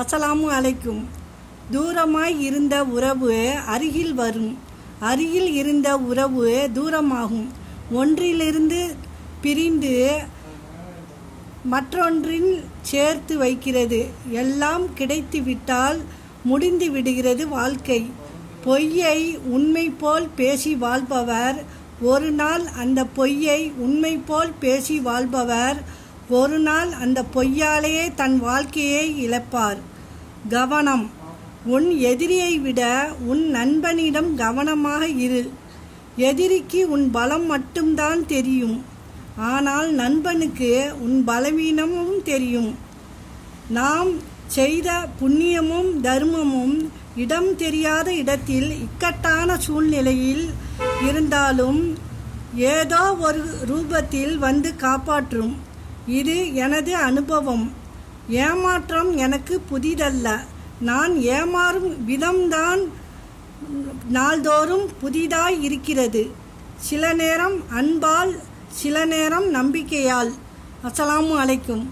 அஸ்ஸலாமு அலைக்கும். தூரமாய் இருந்த உறவு அருகில் வரும், அருகில் இருந்த உறவு தூரமாகும். ஒன்றிலிருந்து பிரிந்து மற்றொன்றில் சேர்த்து வைக்கிறது. எல்லாம் கிடைத்துவிட்டால் முடிந்து விடுகிறது வாழ்க்கை. பொய்யை உண்மை போல் பேசி வாழ்பவர் ஒரு நாள் அந்த பொய்யை உண்மை போல் பேசி வாழ்பவர் ஒரு நாள் அந்த பொய்யாலேயே தன் வாழ்க்கையை இழப்பார். கவனம். உன் எதிரியை விட உன் நண்பனிடம் கவனமாக இரு. எதிரிக்கு உன் பலம் மட்டும்தான் தெரியும், ஆனால் நண்பனுக்கு உன் பலவீனமும் தெரியும். நாம் செய்த புண்ணியமும் தர்மமும் இடம் தெரியாத இடத்தில் இக்கட்டான சூழ்நிலையில் இருந்தாலும் ஏதோ ஒரு ரூபத்தில் வந்து காப்பாற்றும். இது எனது அனுபவம். ஏமாற்றம் எனக்கு புதிதல்ல. நான் ஏமாறும் விதம்தான் நாள்தோறும் புதிதாய் இருக்கிறது. சில நேரம் அன்பால், சில நேரம் நம்பிக்கையால். அஸ்ஸலாமு அலைக்கும்.